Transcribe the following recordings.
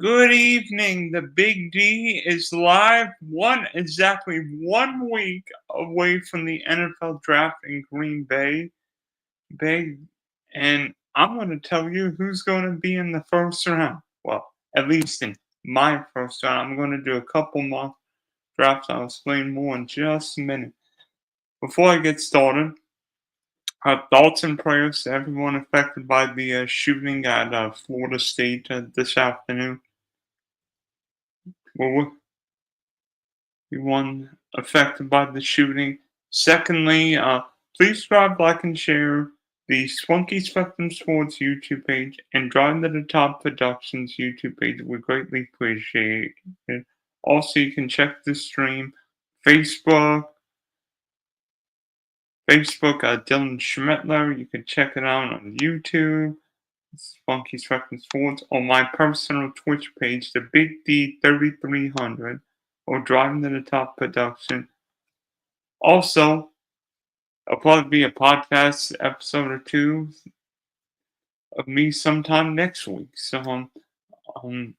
Good evening. The Big D is live exactly 1 week away from the NFL draft in Green Bay. Bay, and I'm going to tell you who's going to be in the first round. Well, at least in my first round. I'm going to do a couple mock drafts. I'll explain more in just a minute. Before I get started, thoughts and prayers to everyone affected by the shooting at Florida State this afternoon. Well, everyone affected by the shooting. Secondly, please subscribe, like, and share the Spunky Spectrum Sports YouTube page and Drive to the Top Productions YouTube page. We greatly appreciate it. Also, you can check the stream Facebook, Dylan Schmetler. You can check it out on YouTube. Spunky Spectrum Sports, on my personal Twitch page, the Big D 3300, or Driving to the Top Production. Also, I'll probably be a podcast episode or two of me sometime next week. So I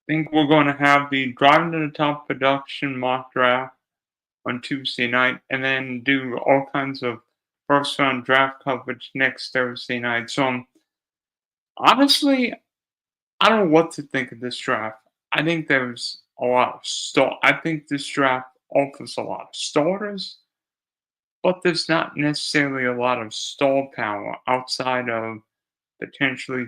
think we're going to have the Driving to the Top Production mock draft on Tuesday night, and then do all kinds of first round draft coverage next Thursday night. So honestly, I don't know what to think of this draft. I think there's a lot of I think this draft offers a lot of starters, but there's not necessarily a lot of star power outside of potentially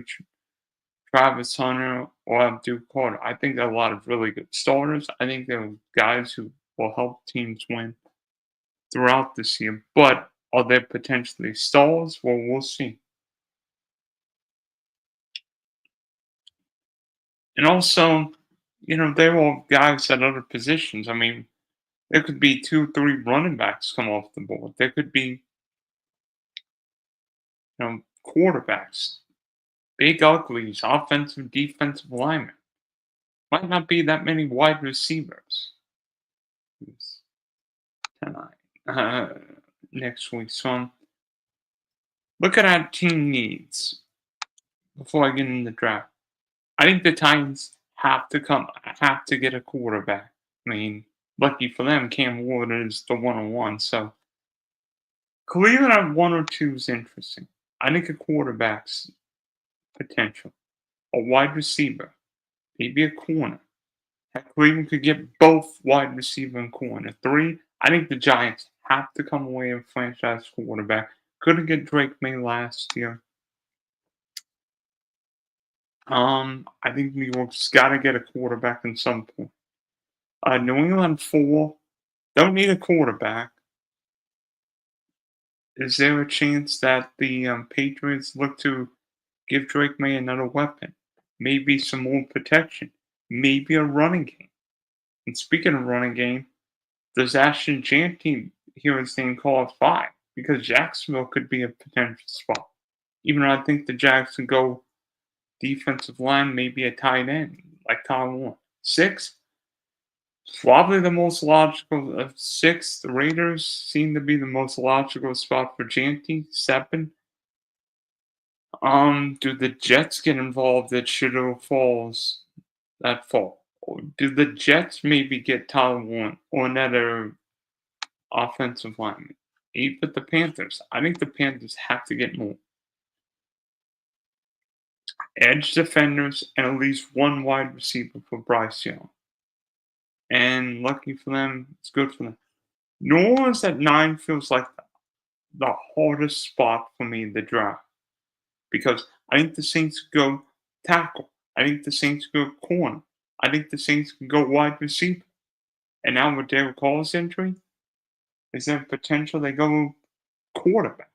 Travis Hunter or Abdul Carter. I think there are a lot of really good starters. I think there are guys who will help teams win throughout this year, but are there potentially stars? Well, we'll see. And also, they're all guys at other positions. I mean, there could be 2, 3 running backs come off the board. There could be, quarterbacks, big uglies, offensive, defensive linemen. Might not be that many wide receivers tonight, next week. So, looking at team needs before I get into the draft. I think the Titans have to get a quarterback. I mean, lucky for them, Cam Ward is the 101. So, Cleveland at 1 or 2 is interesting. I think a quarterback's potential, a wide receiver, maybe a corner. Heck, Cleveland could get both wide receiver and corner. 3, I think the Giants have to come away with a franchise quarterback. Couldn't get Drake May last year. I think New York's got to get a quarterback at some point. New England 4, don't need a quarterback. Is there a chance that the Patriots look to give Drake May another weapon? Maybe some more protection. Maybe a running game. And speaking of running game, does Ashton Jeanty hear his name called 5? Because Jacksonville could be a potential spot. Even though I think the Jags can go defensive line, maybe a tight end, like Tyler Warren. 6, probably the most logical of 6. The Raiders seem to be the most logical spot for Jeanty. 7, do the Jets get involved at Shadow Falls that fall? Or do the Jets maybe get Tyler Warren or another offensive lineman? 8 with the Panthers. I think the Panthers have to get more edge defenders and at least 1 wide receiver for Bryce Young. And lucky for them, it's good for them. New Orleans at 9 feels like the hardest spot for me in the draft. Because I think the Saints could go tackle. I think the Saints could go corner. I think the Saints could go wide receiver. And now with Derek Carr's injury, is there potential they go quarterback?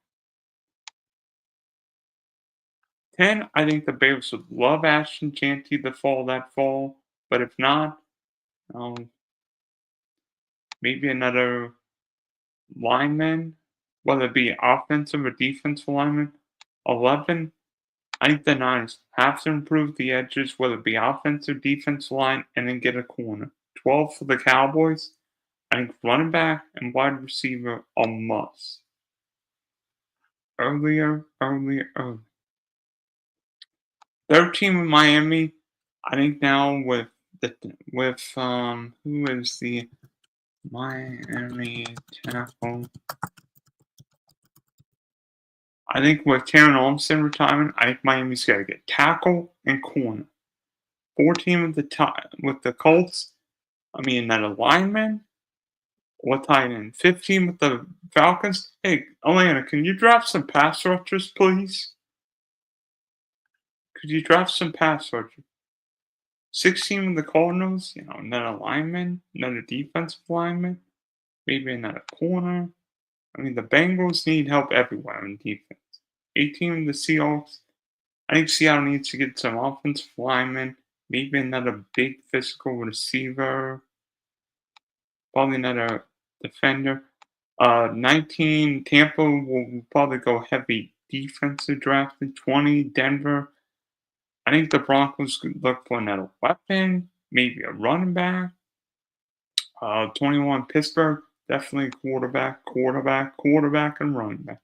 10, I think the Bears would love Ashton Jeanty to fall that fall. But if not, maybe another lineman, whether it be offensive or defensive lineman. 11, I think the Niners have to improve the edges, whether it be offensive, defensive line, and then get a corner. 12 for the Cowboys, I think running back and wide receiver are must. Earlier. 13 with Miami, I think now with who is the Miami tackle? I think with Taron Olmstead retirement, I think Miami's got to get tackle and corner. 14 with the Colts. I mean, that alignment. What tight end? 15 with the Falcons. Hey, Atlanta, can you draft some pass rushers, please? Could you draft some pass rushers? 16 with the Cardinals. Another lineman, another defensive lineman, maybe another corner. I mean, the Bengals need help everywhere in defense. 18 with the Seahawks. I think Seattle needs to get some offensive linemen, maybe another big physical receiver, probably another defender. 19, Tampa will probably go heavy defensive drafting. 20, Denver. I think the Broncos could look for another weapon, maybe a running back. 21, Pittsburgh. Definitely quarterback, and running back.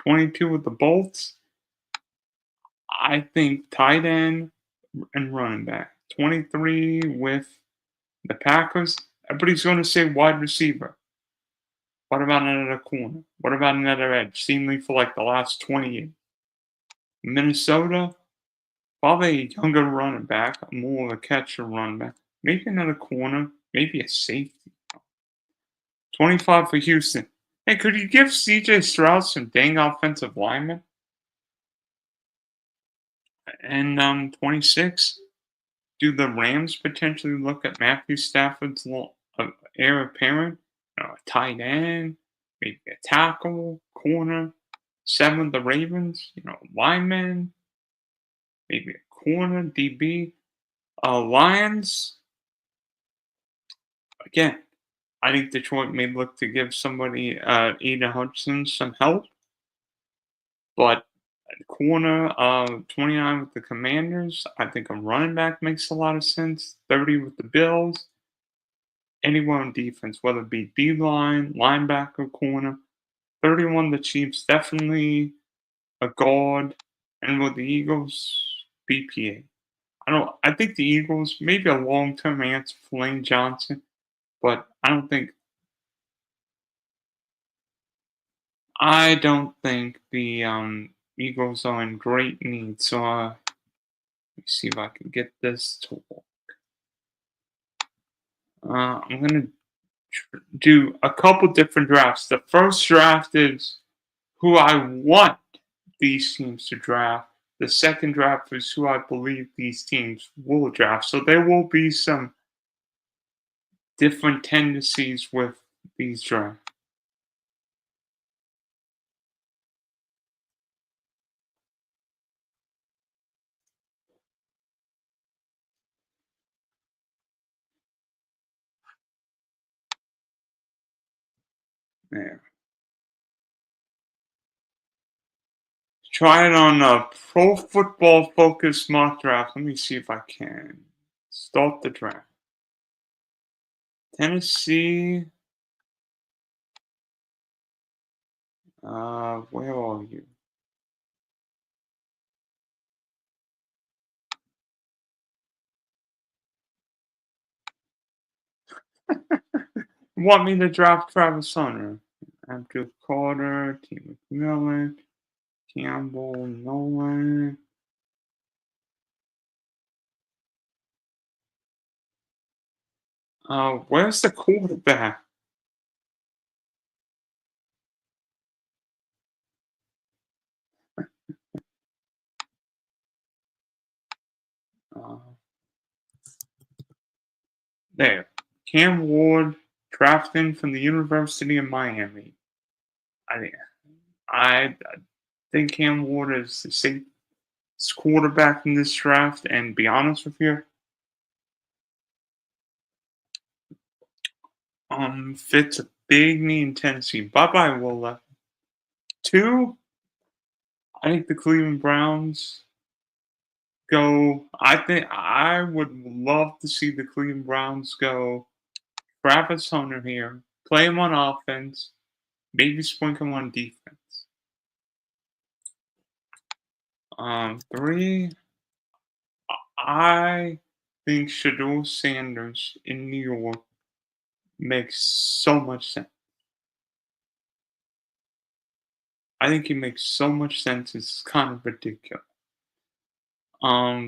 22 with the Bolts. I think tight end and running back. 23 with the Packers. Everybody's going to say wide receiver. What about another corner? What about another edge? Seemingly for like the last 20 years. Minnesota, probably a younger running back, more of a catcher running back. Maybe another corner, maybe a safety. 25 for Houston. Hey, could you give CJ Stroud some dang offensive linemen? And 26, do the Rams potentially look at Matthew Stafford's heir apparent? A tight end, maybe a tackle, corner. 7, the Ravens, lineman, maybe a corner, DB. Lions, again, I think Detroit may look to give somebody, Aiden Hudson, some help. But corner, 29 with the Commanders. I think a running back makes a lot of sense. 30 with the Bills. Anyone on defense, whether it be D-line, linebacker, corner. 31, the Chiefs, definitely a guard. And with the Eagles, BPA. I think the Eagles, maybe a long-term answer for Lane Johnson, but I don't think the Eagles are in great need. So let me see if I can get this to work. I'm gonna do a couple different drafts. The first draft is who I want these teams to draft. The second draft is who I believe these teams will draft. So there will be some different tendencies with these drafts. There. Try it on a Pro Football Focus mock draft. Let me see if I can start the draft. Tennessee. Where are you? Want me to draft Travis Hunter? Abdul Carter, T. McMillan, Campbell, Nolan. Where's the quarterback? Uh, there. Cam Ward, drafting from the University of Miami. I think Cam Ward is the safest quarterback in this draft, and be honest with you, fits a big need in Tennessee. Bye bye, Will Levis. 2, I think the Cleveland Browns go. I think I would love to see the Cleveland Browns go Travis Hunter here, play him on offense, maybe sprinkle him on defense. 3, I think Shador Sanders in New York makes so much sense. I think he makes so much sense. It's kind of ridiculous.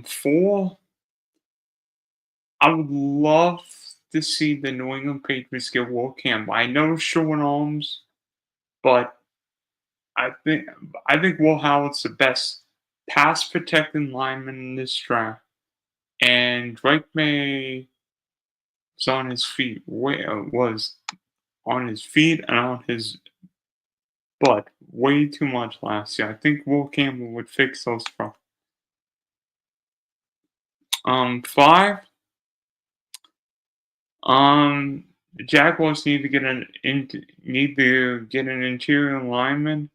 Four, I would love to see the New England Patriots get Will Campbell. I know short arms, but I think I think Will Howard's the best pass protecting lineman in this draft. And Drake May was on his feet. Was on his feet and on his butt way too much last year. I think Will Campbell would fix those problems. Five. The Jaguars need to get an interior lineman,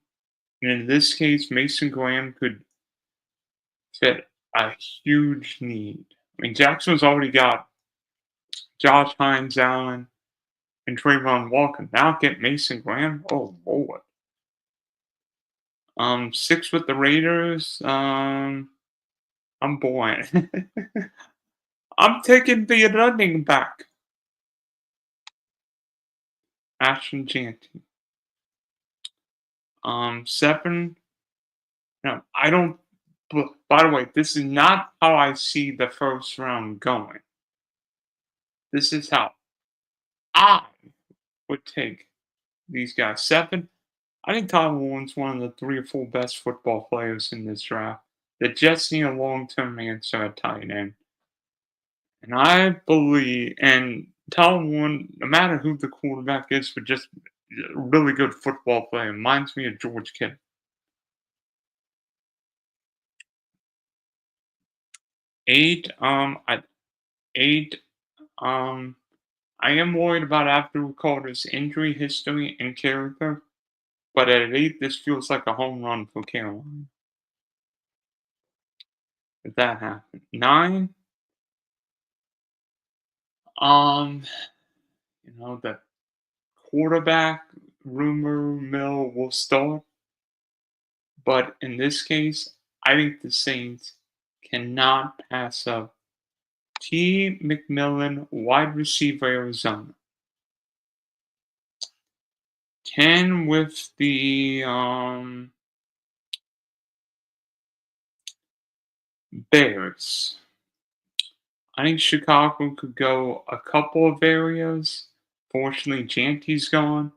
and in this case, Mason Graham could fit a huge need. I mean, Jackson's already got Josh Hines, Allen, and Trayvon Walker. Now get Mason Graham. Oh Lord. Six with the Raiders. I'm boring. I'm taking the running back, Ashton Jeanty. Seven. No, I don't. By the way, this is not how I see the first round going. This is how I would take these guys. Seven. I think Tyler Warren's one of the three or four best football players in this draft. The Jets need a long-term answer at tight end. And I believe, and Tyler Warren, no matter who the quarterback is, but just a really good football player, reminds me of George Kittle. Eight, eight, I am worried about Abdul Carter's injury history and character, but at eight, this feels like a home run for Carolina. If that happened. Nine, um, the quarterback rumor mill will start, but in this case, I think the Saints cannot pass up T. McMillan, wide receiver, Arizona. 10 with the Bears. I think Chicago could go a couple of areas. Fortunately, Janty's gone.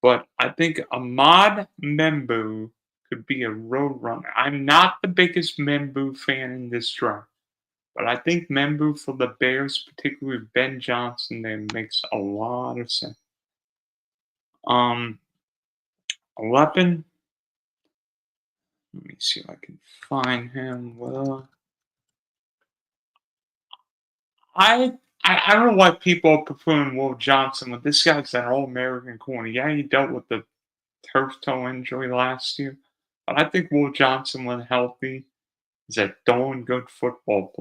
But I think Ahmad Membu could be a road runner. I'm not the biggest Membu fan in this draft. But I think Membu for the Bears, particularly Ben Johnson, there makes a lot of sense. 11. Let me see if I can find him. Well, I don't know why people are preferring Will Johnson, but this guy's an All-American corner. Yeah, he dealt with the turf toe injury last year, but I think Will Johnson, when healthy, is a darn good football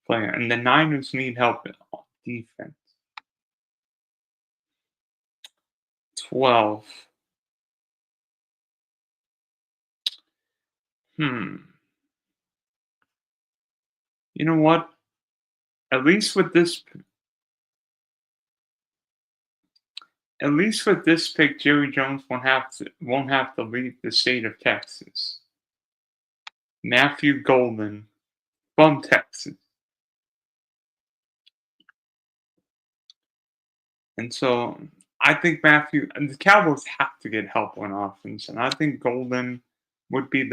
player. And the Niners need help on defense. 12. Hmm. You know what? At least with this At least with this pick, Jerry Jones won't have to leave the state of Texas. Matthew Golden from Texas. And so I think and the Cowboys have to get help on offense, and I think Golden would be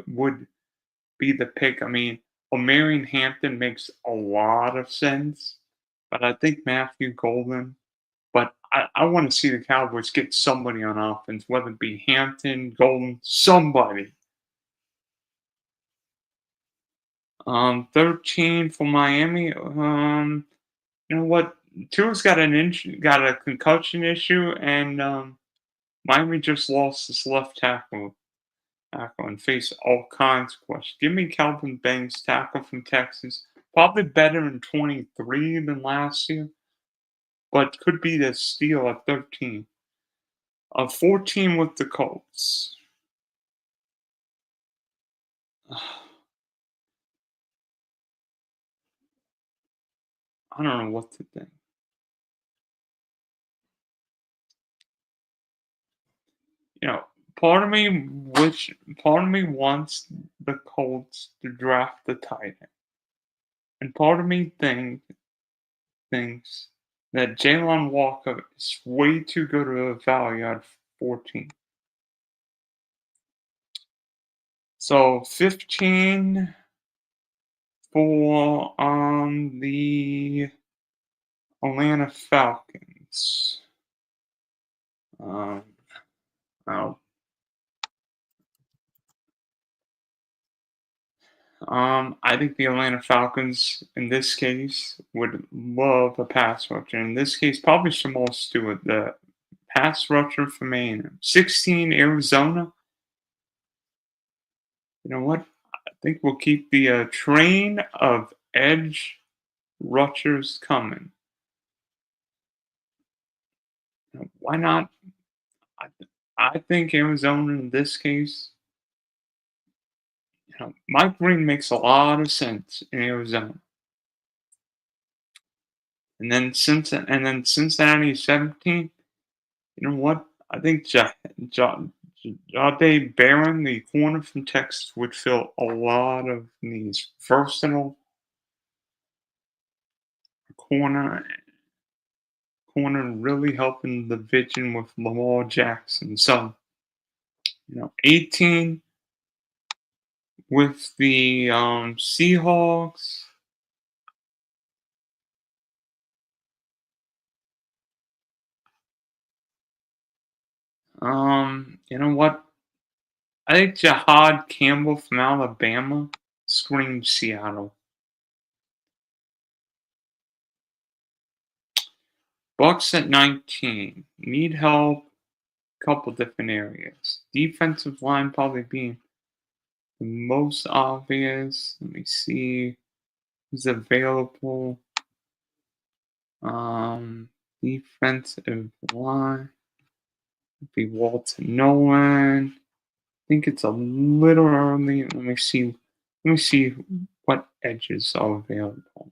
would be the pick. I mean, O'Marion Hampton makes a lot of sense, but I think Matthew Golden. But I want to see the Cowboys get somebody on offense, whether it be Hampton, Golden, somebody. 13 for Miami. You know what? Tua's got a concussion issue, and Miami just lost his left tackle and face all kinds of questions. Give me Calvin Banks, tackle from Texas. Probably better in 23 than last year, but could be the steal at 13. 14 with the Colts. I don't know what to think. You know, part of me wants the Colts to draft the tight end, and part of me thinks that Jalen Walker is way too good of a value at 14. So 15 for the Atlanta Falcons. Um, oh, I think the Atlanta Falcons in this case would love a pass rusher. In this case, probably Jamal Stewart, the pass rusher from A&M. 16 Arizona. You know what? I think we'll keep the train of edge rushers coming. Why not? I, I think Arizona in this case, Mike Green makes a lot of sense in Arizona. And then Cincinnati 17. You know what? I think Jade Barron, the corner from Texas, would fill a lot of needs. Versatile corner, really helping the vision with Lamar Jackson. So, 18 with the Seahawks. You know what? I think Jahad Campbell from Alabama screams Seattle. Bucks at 19. Need help. Couple different areas. Defensive line probably being the most obvious. Let me see who's available. Defensive line would be Walter Nolan. I think it's a little early. Let me see. Let me see what edges are available.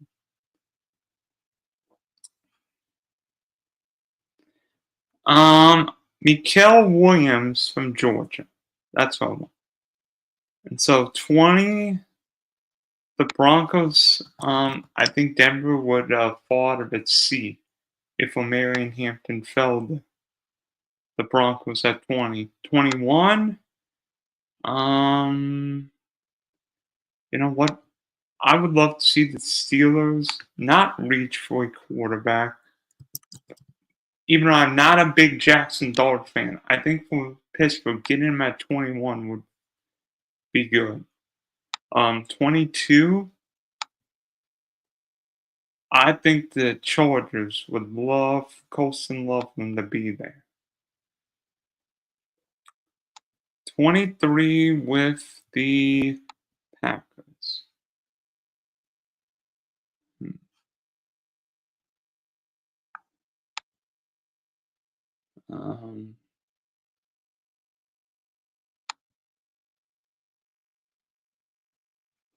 Mikael Williams from Georgia. That's what I want. And so 20, the Broncos. I think Denver would fall out of its seat if O'Marion Hampton fell the Broncos at 20. 21. You know what? I would love to see the Steelers not reach for a quarterback. Even though I'm not a big Jackson Dart fan, I think for Pittsburgh, getting him at 21 would be good. 22. I think the Chargers would love Colston Loveland to be there. 23 with the Packers. Um,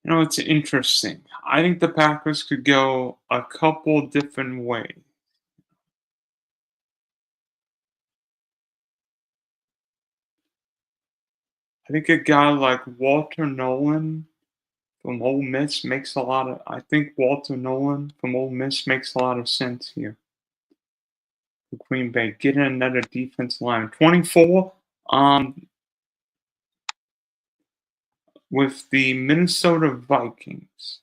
it's interesting. I think the Packers could go a couple different ways. I think a guy like Walter Nolan from Ole Miss makes a lot of. I think Walter Nolan from Ole Miss makes a lot of sense here. For Green Bay getting another defense line. 24. With the Minnesota Vikings.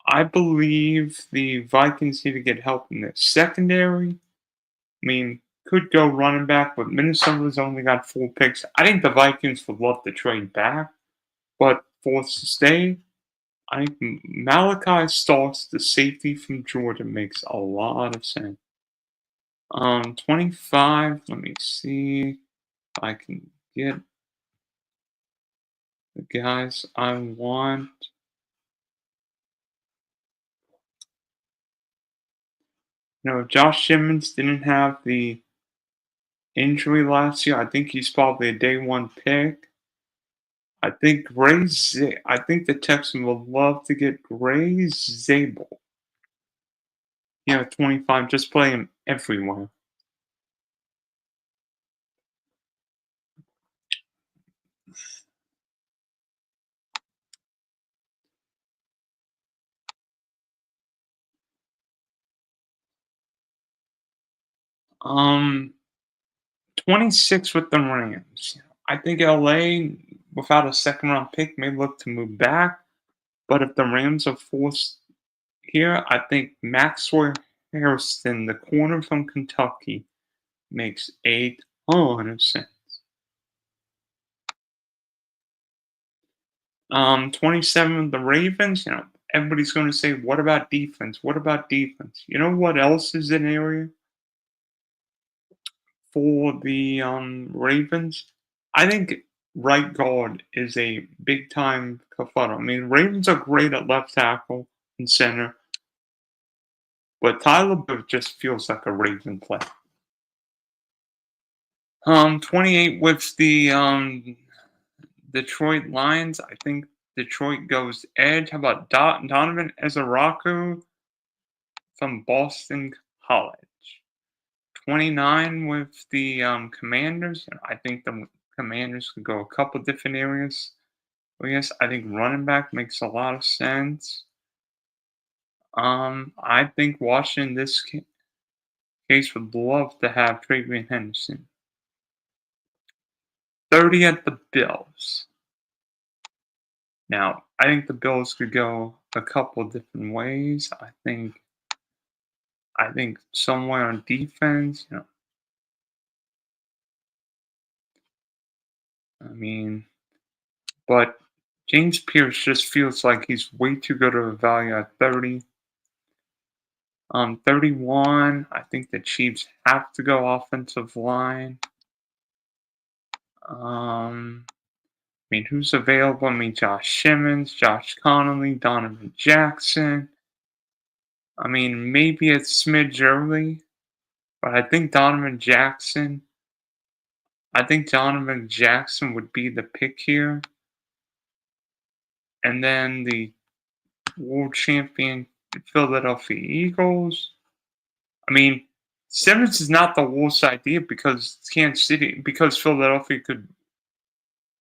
I believe the Vikings need to get help in their secondary. I mean, could go running back, but Minnesota's only got 4 picks. I think the Vikings would love to trade back, but forced to stay. I think Malachi Starks, the safety from Georgia, makes a lot of sense. 25. Let me see if I can get the guys I want. Josh Simmons didn't have the injury last year. I think he's probably a day 1 pick. I think the Texans would love to get Gray Zabel Yeah, 25. Just play him everywhere. Um, 26 with the Rams. I think LA, without a second round pick, may look to move back. But if the Rams are forced here, I think Maxwell Harrison, the corner from Kentucky, makes a ton of sense. 27, the Ravens, everybody's going to say, what about defense? What about defense? You know what else is an area for the Ravens? I think right guard is a big time kerfuffle. I mean, Ravens are great at left tackle and center, but Tyler Boyd just feels like a Raven play. 28 with the Detroit Lions. I think Detroit goes edge. How about Donovan Ezaraku from Boston College? 29 with the Commanders. I think the Commanders could go a couple different areas. Well, yes, I think running back makes a lot of sense. I think Washington, in this case, would love to have Travion Henderson. 30 at the Bills. Now, I think the Bills could go a couple different ways. I think somewhere on defense, I mean, but James Pierce just feels like he's way too good of a value at 30. 31, I think the Chiefs have to go offensive line. I mean, who's available? I mean, Josh Simmons, Josh Connolly, Donovan Jackson. I mean, maybe it's smidge early, but I think Donovan Jackson would be the pick here. And then the world champion Philadelphia Eagles. I mean, Simmons is not the worst idea because Philadelphia could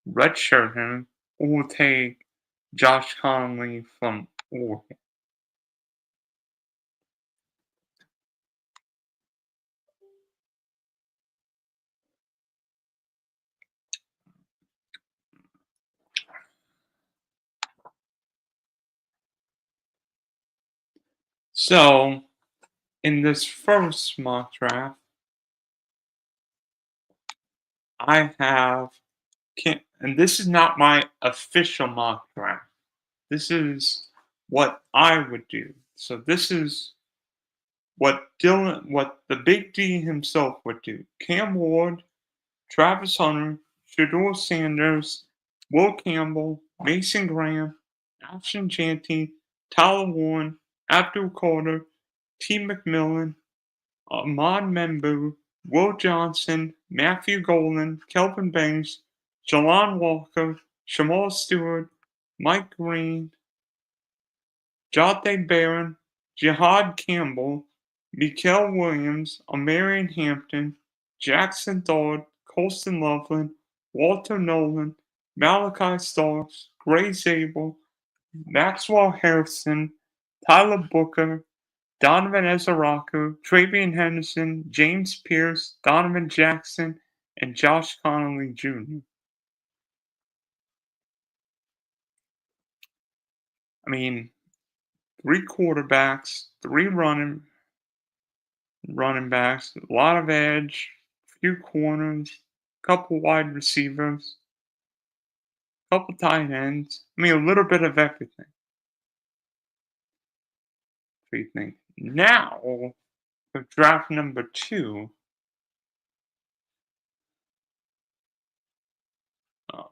redshirt him or take Josh Conley from Oregon. So, in this first mock draft, I have, and this is not my official mock draft. This is what I would do. So this is what the Big D himself would do. Cam Ward, Travis Hunter, Shedeur Sanders, Will Campbell, Mason Graham, Ashton Jeanty, Tyler Warren, Abdul Carter, T. McMillan, Ahmad Membu, Will Johnson, Matthew Golden, Kelvin Banks, Jalon Walker, Jamal Stewart, Mike Green, Jonte Barron, Jihad Campbell, Mikael Williams, Amarian Hampton, Jackson Dart, Colston Loveland, Walter Nolan, Malachi Starks, Gray Zabel, Maxwell Harrison, Tyler Booker, Donovan Ezaraku, Travion Henderson, James Pierce, Donovan Jackson, and Josh Connolly Jr. I mean, 3 quarterbacks, 3 running backs, a lot of edge, few corners, couple wide receivers, couple tight ends. I mean, a little bit of everything. What do you think? Now, with draft number 2, oh,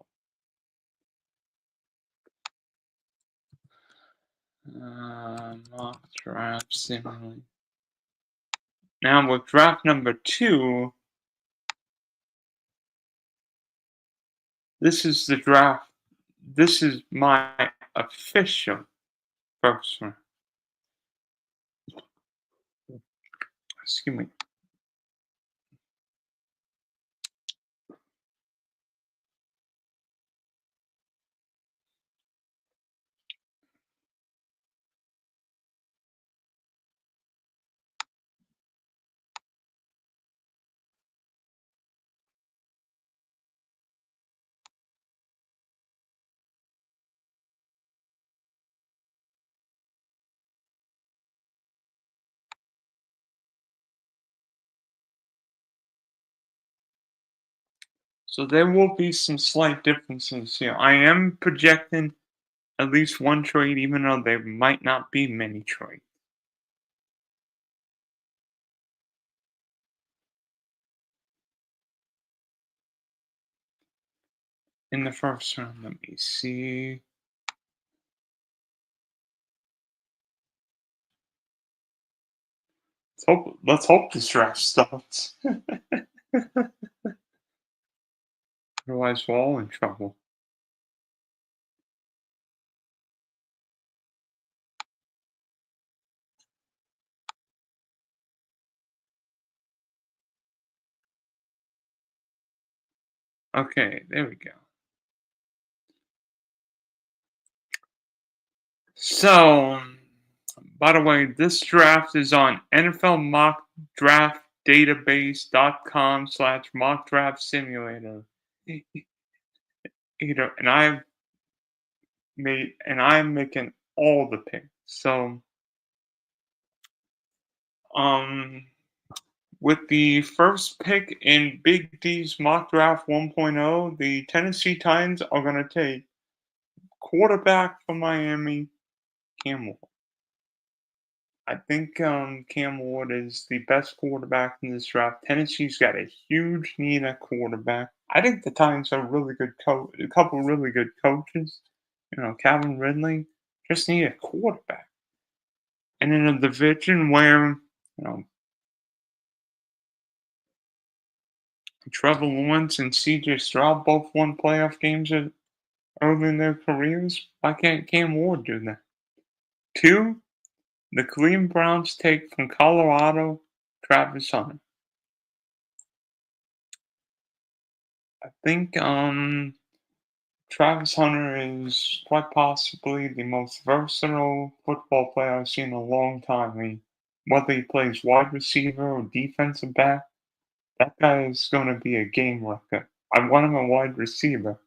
mock draft simulator. Now, with draft number 2, this is the draft. This is my official first one. Excuse me. So there will be some slight differences here. I am projecting at least one trade, even though there might not be many trades. In the first round, let me see. Let's hope this draft starts. Otherwise, we're all in trouble. Okay, there we go. So, by the way, this draft is on NFLmockdraftdatabase.com/mock draft simulator. And I'm making all the picks. So, um, with the first pick in Big D's mock draft 1.0, the Tennessee Titans are going to take quarterback from Miami, Cam Ward. I think Cam Ward is the best quarterback in this draft. Tennessee's got a huge need at quarterback. I think the Titans are really good a couple really good coaches. Calvin Ridley just need a quarterback. And in a division where Trevor Lawrence and CJ Stroud both won playoff games early in their careers, why can't Cam Ward do that? 2, the Cleveland Browns take from Colorado, Travis Hunter. I think Travis Hunter is quite possibly the most versatile football player I've seen in a long time. Whether he plays wide receiver or defensive back, that guy is going to be a game wrecker. I want him a wide receiver.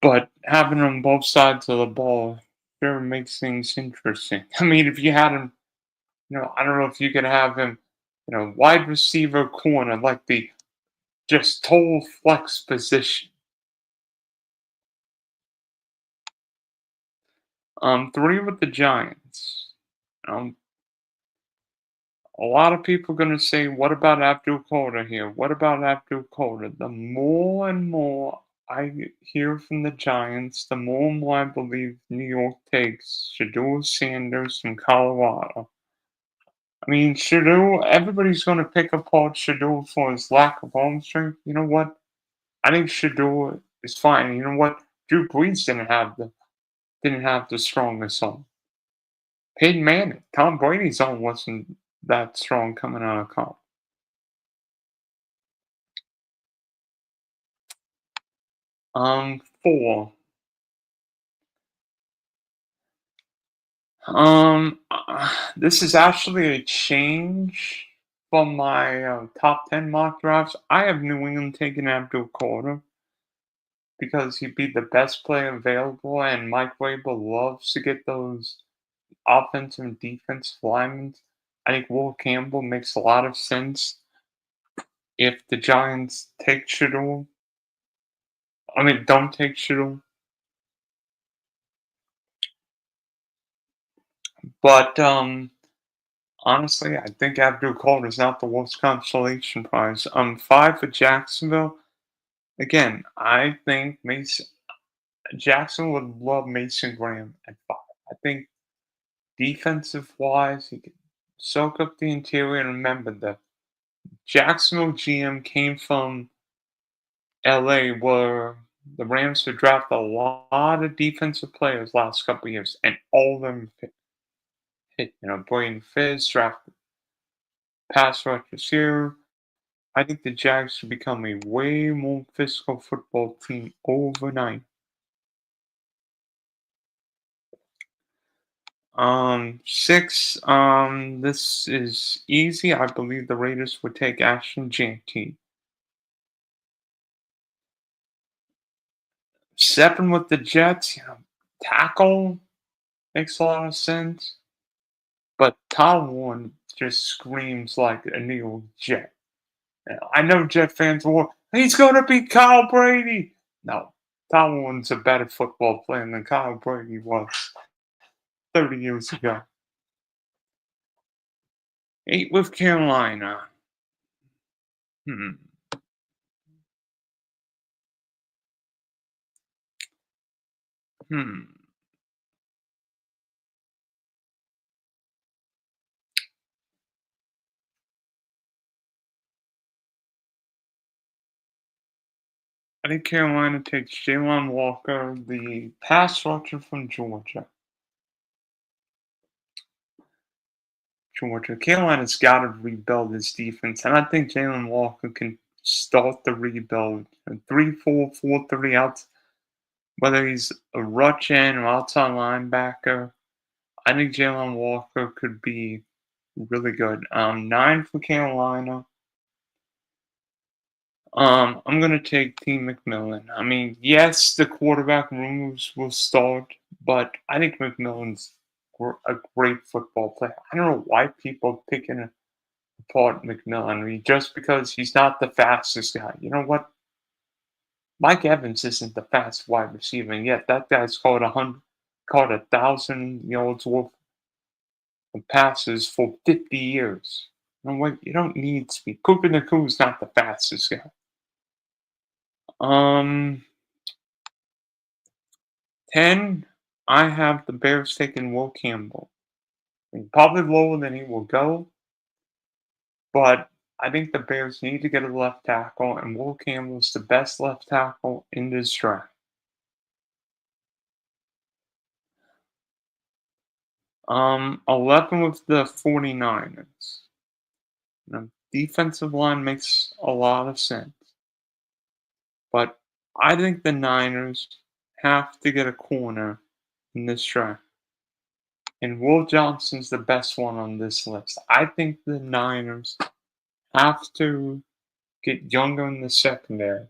But having him on both sides of the ball sure makes things interesting. I mean, if you had him, I don't know if you could have him, wide receiver corner, like the just total flex position. 3 with the Giants. A lot of people are going to say, what about Abdul Qadir here? What about Abdul Qadir? The more and more I hear from the Giants, the more and more I believe New York takes Shedeur Sanders from Colorado. I mean, Shedeur, everybody's going to pick apart Shedeur for his lack of arm strength. You know what? I think Shedeur is fine. You know what? Drew Brees didn't have the strongest arm. Peyton Manning, Tom Brady's arm wasn't that strong coming out of college. 4. This is actually a change from my top 10 mock drafts. I have New England taking Abdul Qadir because he'd be the best player available, and Mike Vrabel loves to get those offensive and defensive linemen. I think Will Campbell makes a lot of sense if the Giants take Shedeur. I mean, don't take Shedeur. But honestly, I think Abdul Qadir is not the worst consolation prize. 5 for Jacksonville. Again, I think Jackson would love Mason Graham at 5. I think defensive wise, he could soak up the interior. And remember, the Jacksonville GM came from LA, where the Rams have drafted a lot of defensive players last couple of years, and all of them Pitt, Braden Fitz, draft pass rushers here. I think the Jags should become a way more physical football team overnight. 6. This is easy. I believe the Raiders would take Ashton Jeanty. 7 with the Jets. Tackle makes a lot of sense, but Tom Warren just screams like a New York Jet. I know Jet fans will. He's gonna be Kyle Brady. No, Tom Warren's a better football player than Kyle Brady was 30 years ago. 8 with Carolina. Hmm. Hmm. I think Carolina takes Jalen Walker, the pass rusher from Georgia. Carolina's got to rebuild this defense, and I think Jalen Walker can start the rebuild. 3-4, 4-3 out, whether he's a rush in or outside linebacker. I think Jalen Walker could be really good. 9 for Carolina. I'm gonna take T. McMillan. I mean, yes, the quarterback rumors will start, but I think McMillan's a great football player. I don't know why people are picking apart McMillan. I mean, just because he's not the fastest guy. You know what? Mike Evans isn't the fast wide receiver, and yet that guy's caught 1,000 yards worth of passes for 50 years. You know what? You don't need speed. Cooper Naku's not the fastest guy. Um, 10, I have the Bears taking Will Campbell. I mean, probably lower than he will go, but I think the Bears need to get a left tackle, and Will Campbell is the best left tackle in this draft. 11 with the 49ers. Now, defensive line makes a lot of sense, but I think the Niners have to get a corner in this draft. And Will Johnson's the best one on this list. I think the Niners have to get younger in the secondary.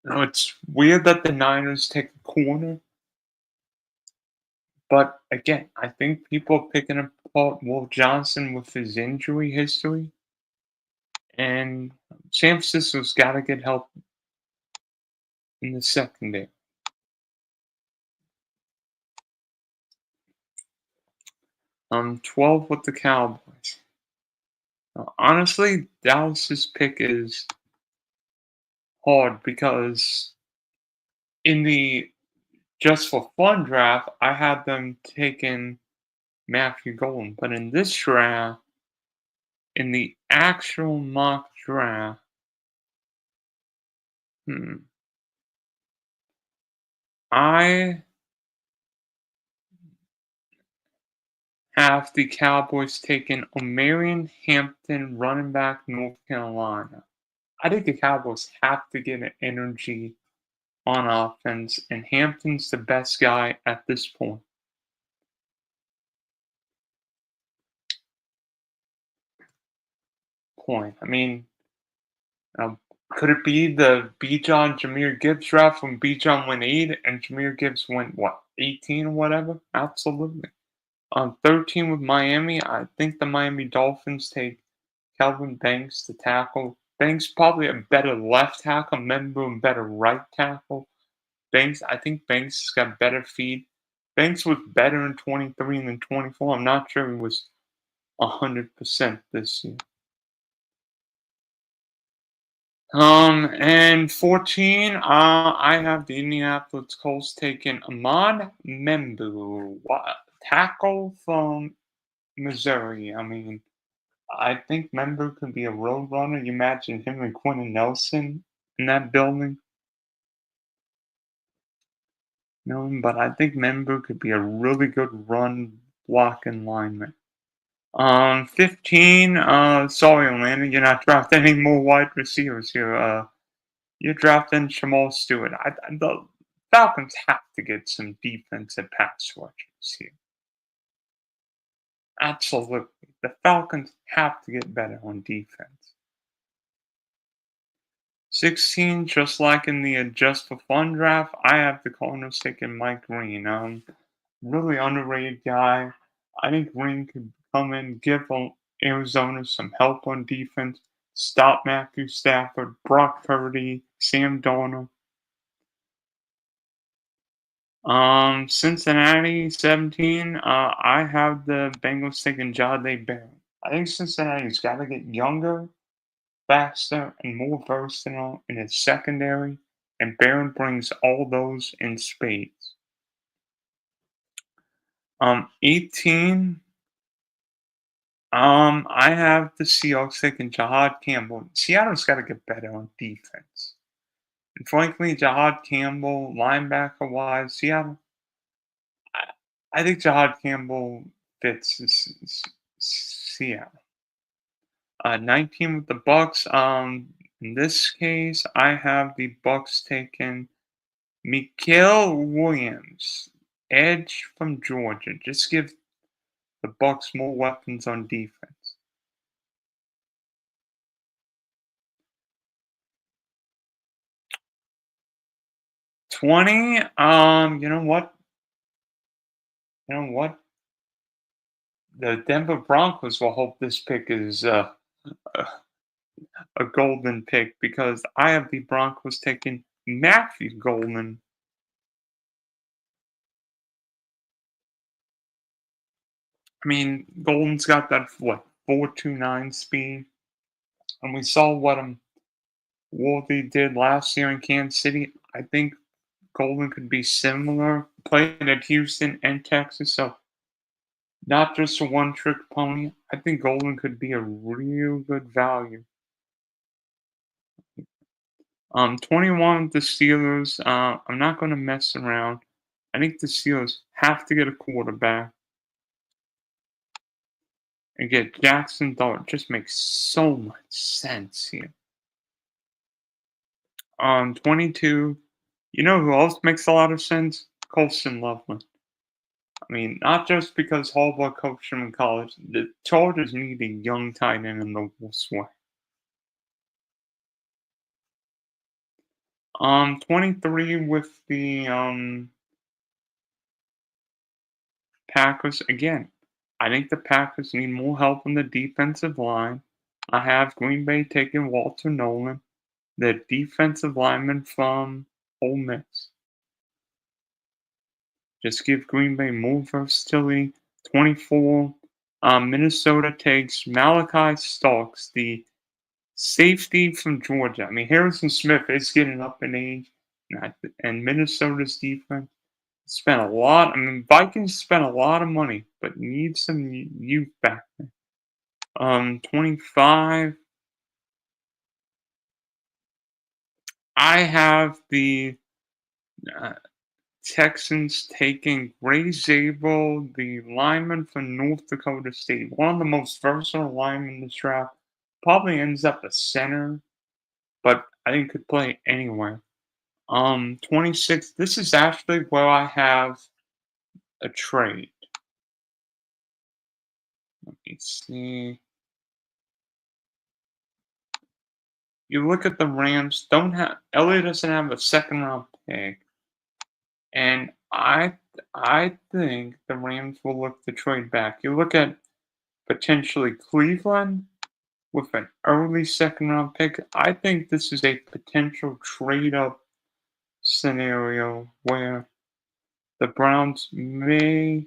It's weird that the Niners take a corner, but again, I think people are picking apart Will Johnson with his injury history, and San Francisco's got to get help in the secondary. 12 with the Cowboys. Now, honestly, Dallas's pick is hard because in the just for fun draft, I had them taking Matthew Golden, but in this draft, in the actual mock draft, hmm, I have the Cowboys taking Omarion Hampton, running back, North Carolina. I think the Cowboys have to get an energy on offense, and Hampton's the best guy at this point. I mean, um, could it be the Bijan Jahmyr Gibbs draft when Bijan went 8 and Jahmyr Gibbs went, what, 18 or whatever? Absolutely. 13 with Miami, I think the Miami Dolphins take Kelvin Banks to tackle. Banks probably a better left tackle, Member better right tackle. I think Banks has got better feet. Banks was better in 23 than 24. I'm not sure he was 100% this year. And 14, I have the Indianapolis Colts taking Ahmad Membu, tackle from Missouri. I mean, I think Member could be a road runner. You imagine him and Quentin Nelson in that building. million, but I think Member could be a really good run blocking lineman. 15, sorry, Atlanta, you're not drafting any more wide receivers here. You're drafting Jamal Stewart. The Falcons have to get some defensive pass rushers here. Absolutely. The Falcons have to get better on defense. 16, just like in the Just for Fun draft, I have the Cardinals taking Mike Green. Really underrated guy. I think Green could come in, give Arizona some help on defense, stop Matthew Stafford, Brock Purdy, Sam Darnold. Cincinnati 17. I have the Bengals taking Jahdae Barron. I think Cincinnati's got to get younger, faster, and more versatile in its secondary, and Barron brings all those in spades. 18. I have the Seahawks taking Jahad Campbell. Seattle's got to get better on defense. And frankly, Jahad Campbell, linebacker wise, Seattle, I, I think Jahad Campbell fits Seattle. 19 with the Bucks. In this case, I have the Bucks taking Mikael Williams, edge from Georgia. Just give the Bucks more weapons on defense. 20. You know what? You know what? The Denver Broncos will hope this pick is a golden pick because I have the Broncos taking Matthew Golden. I mean, Golden's got that what 4.29 speed, and we saw what they did last year in Kansas City. I think Golden could be similar. Played at Houston and Texas, so not just a one-trick pony. I think Golden could be a real good value. 21 with the Steelers. I'm not going to mess around. I think the Steelers have to get a quarterback and get Jackson Dart. Just makes so much sense here. 22. You know who else makes a lot of sense? Colston Loveland. I mean, not just because Harbaugh coached him in college. The Chargers need a young tight end in the Wolves' way. 23 with the Packers. Again, I think the Packers need more help on the defensive line. I have Green Bay taking Walter Nolan, the defensive lineman from Ole Miss. Just give Green Bay more versatility. 24. Minnesota takes Malachi Starks, the safety from Georgia. I mean, Harrison Smith is getting up in age, and Minnesota's defense spent a lot. I mean, Vikings spent a lot of money, but need some youth back there. 25. I have the uh, Texans taking Ray Zabel, the lineman from North Dakota State, one of the most versatile linemen in this draft. Probably ends up a center, but I think could play anywhere. 26. This is actually where I have a trade. Let me see. You look at the Rams. Don't have Elliott doesn't have a second round pick, and I think the Rams will look to trade back. You look at potentially Cleveland with an early second round pick. I think this is a potential trade up scenario where the Browns may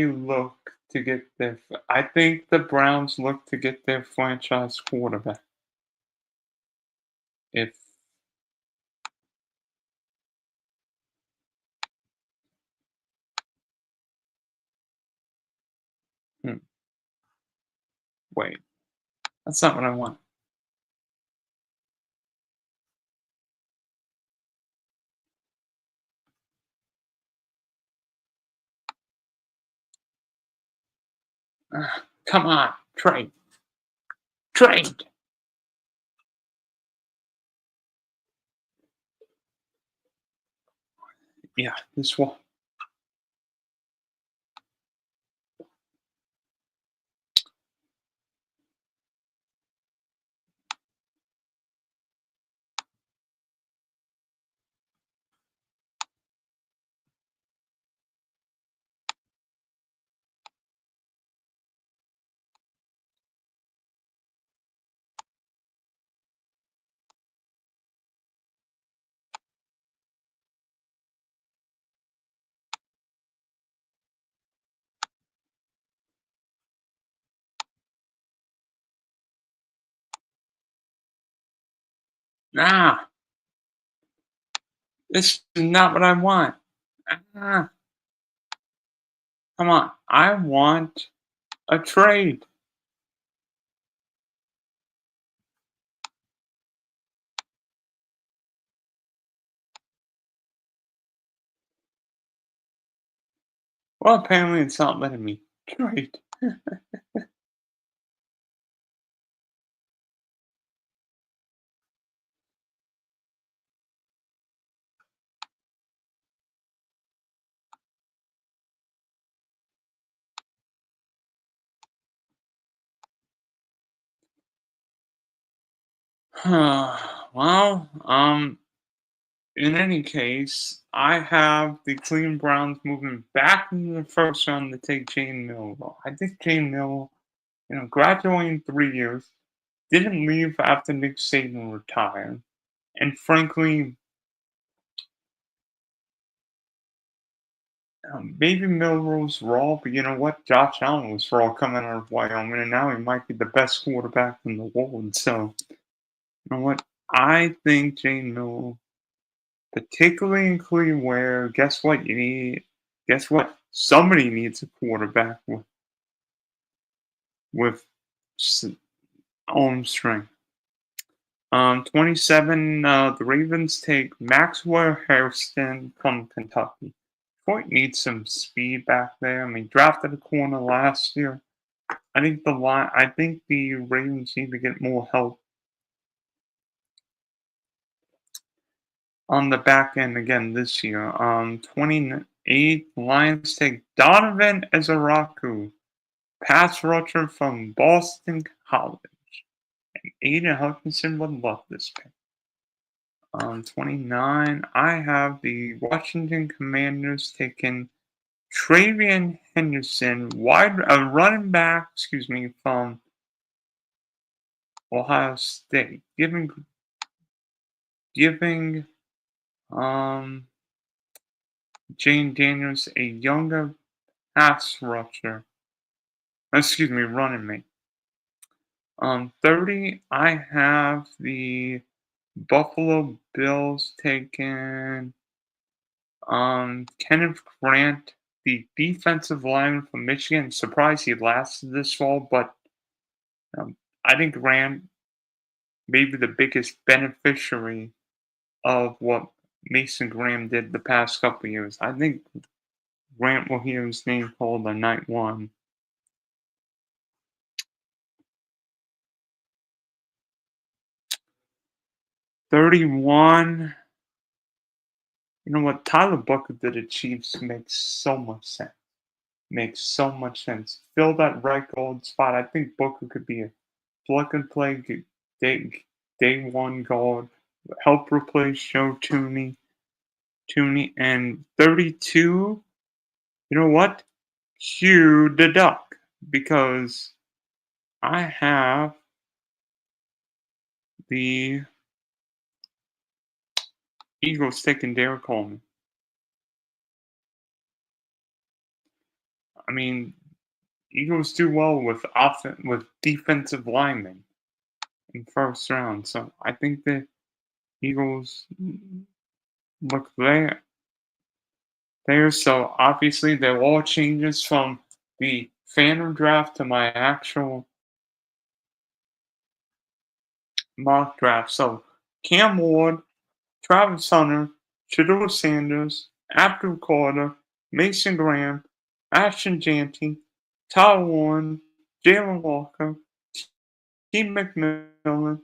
look to get their. I think the Browns look to get their franchise quarterback. If hmm, wait, that's not what I want. Come on, trade, trade. Yeah, this one. Ah, this is not what I want. Ah, come on, I want a trade. Well, apparently it's not letting me trade. Well, in any case, I have the Cleveland Browns moving back into the first round to take Jane Mill. I think Jane Mill, graduating 3 years, didn't leave after Nick Saban retired. And frankly, maybe Milrose's raw, but you know what? Josh Allen was raw coming out of Wyoming, and now he might be the best quarterback in the world. So, you know what? I think Jane Mill, particularly in Cleveland, where guess what? You need, guess what? Somebody needs a quarterback with s- arm strength. 27, the Ravens take Maxwell Hairston from Kentucky. Detroit needs some speed back there. I mean, drafted a corner last year. I think the Ravens need to get more help on the back end again this year. 28, Lions take Donovan Ezaraku, pass rusher from Boston College. Aiden Hutchinson would love this pick. 29, I have the Washington Commanders taking Travian Henderson, running back, from Ohio State, giving um Jane Daniels a younger pass rusher. Running mate. 30, I have the Buffalo Bills taking Kenneth Grant, the defensive lineman from Michigan. Surprised he lasted this fall, but um, I think Grant may be the biggest beneficiary of what Mason Graham did the past couple years. I think Grant will hear his name called on night one. 31. You know what? Tyler Bucket to the Chiefs makes so much sense. Makes so much sense. Fill that right guard spot. I think Booker could be a plug and play day one guard. Help replace Joe Tooney. And 32. You know what? Cue the duck. Because I have the Eagles taking Derek Coleman. I mean, Eagles do well with defensive linemen in first round. So I think the Eagles look there. So obviously there are all changes from the Phantom draft to my actual mock draft. So Cam Ward, Travis Hunter, Shedeur Sanders, Abdul Carter, Mason Graham, Ashton Jeanty, Tyler Warren, Jalen Walker, T. McMillan,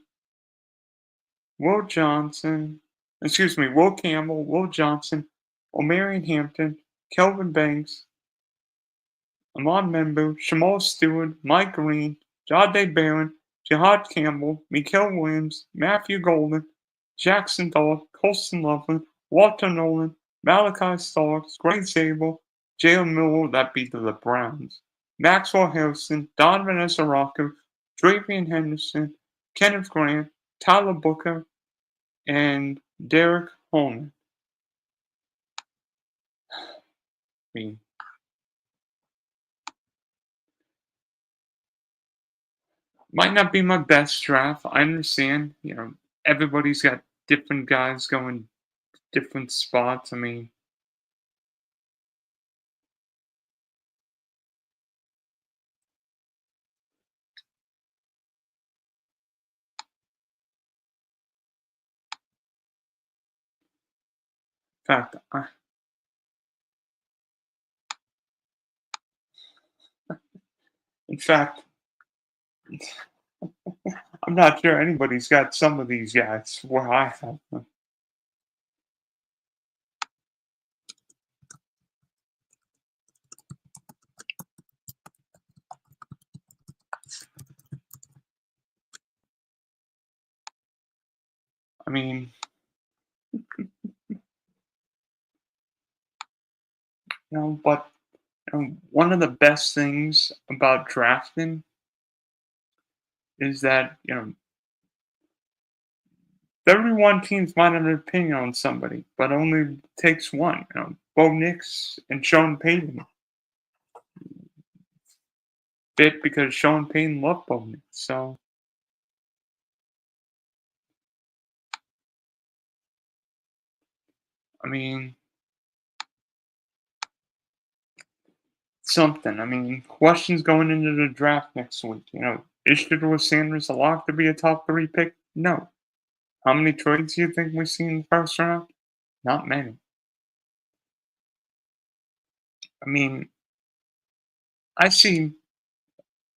Will Johnson, Will Campbell, Will Johnson, Omarion Hampton, Kelvin Banks, Ahmad Membu, Shamal Stewart, Mike Green, Jahdae Barron, Jihad Campbell, Mikael Williams, Matthew Golden, Jackson Dart, Colston Loveland, Walter Nolan, Malachi Starks, Greg Zabel, Jalen Miller, that beat the Browns, Maxwell Harrison, Donovan Esaraku, Dravian Henderson, Kenneth Grant, Tyler Booker, and Derek Holman. I mean, might not be my best draft. I understand, everybody's got different guys going different spots. I mean, in fact, in fact, I'm not sure anybody's got some of these guys where I have them. I mean, but one of the best things about drafting is that 31 teams might have an opinion on somebody, but only takes one. Bo Nix and Sean Payton fit because Sean Payton loved Bo Nix. So, I mean, something. I mean, questions going into the draft next week. Is Shedeur Sanders a lock to be a top 3 pick? No. How many trades do you think we see in the first round? Not many. I mean, I see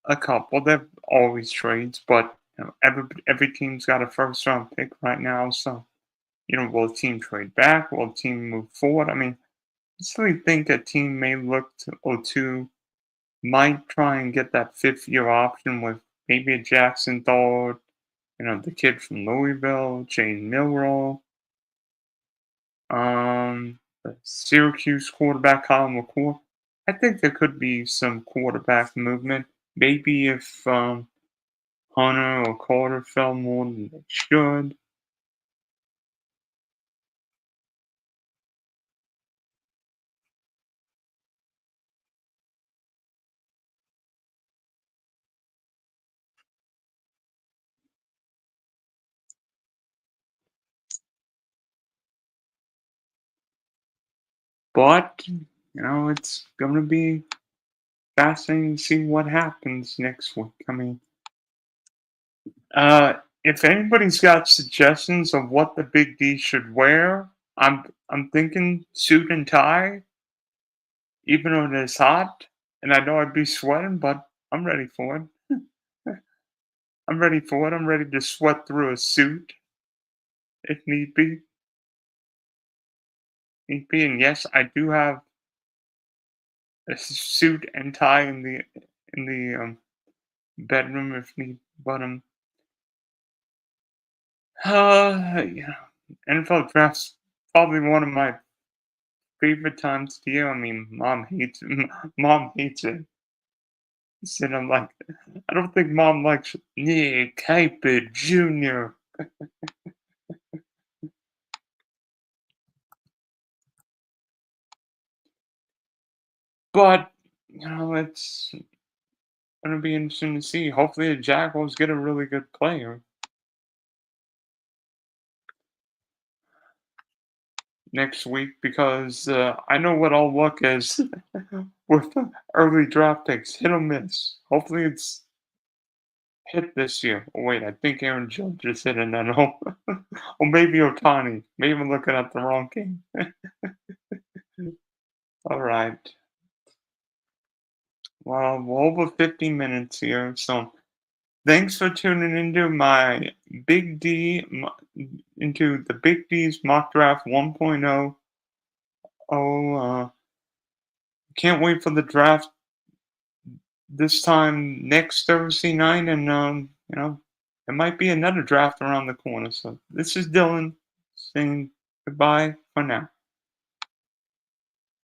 a couple. They're always trades, but every team's got a first round pick right now. So, will a team trade back? Will a team move forward? I mean, I still think a team may look to O2, might try and get that 5th-year option with maybe a Jackson Dart, the kid from Louisville, Jane Milroe, the Syracuse quarterback Colin McCoy. I think there could be some quarterback movement. Maybe if Hunter or Carter fell more than they should. But, it's going to be fascinating to see what happens next week. I mean, if anybody's got suggestions of what the Big D should wear, I'm thinking suit and tie, even though it is hot, and I know I'd be sweating, but I'm ready for it. I'm ready for it. I'm ready to sweat through a suit if need be. And yes, I do have a suit and tie in the bedroom if need. But yeah, NFL draft's probably one of my favorite times of the year. I mean, mom hates it. Mom hates it. So I'm like, I don't think mom likes Nick Hyper Jr. But it's gonna be interesting to see. Hopefully, the Jaguars get a really good player next week because I know what I'll look as with early draft picks, hit or miss. Hopefully, it's hit this year. Oh, wait, I think Aaron Judge just hit in that home. Or maybe Otani. Maybe I'm looking at the wrong game. All right. Well, we're over 50 minutes here, so thanks for tuning into my Big D, into the Big D's Mock Draft 1.0. Can't wait for the draft this time next Thursday night, and there might be another draft around the corner. So this is Dylan saying goodbye for now.